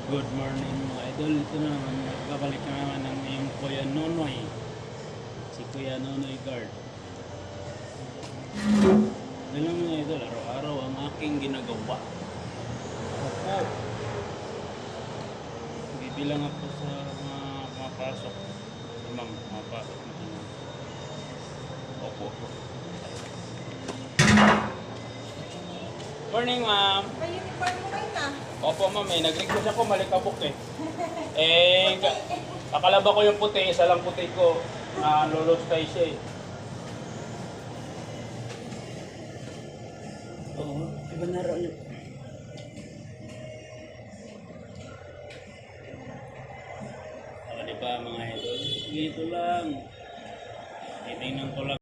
Good morning mga idol. Ito na naman, babalik na naman ng iyong Kuya Nonoy. Si Kuya Nonoy Guard. Alam mo mga idol, araw-araw ang aking ginagawa. Opo. Bibilang ako sa mga pumapasok. Si ma'am, pumapasok na siya. Opo. Morning ma'am. May uniform mo kayo na. Opo ma'am, nag-request ako malikabok eh. Nakalaba ko yung puti, isa lang puti ko. Lulustay siya eh. Oo, iba na raw yun. Diba mga idol? Dito lang. Titingnan ko lang.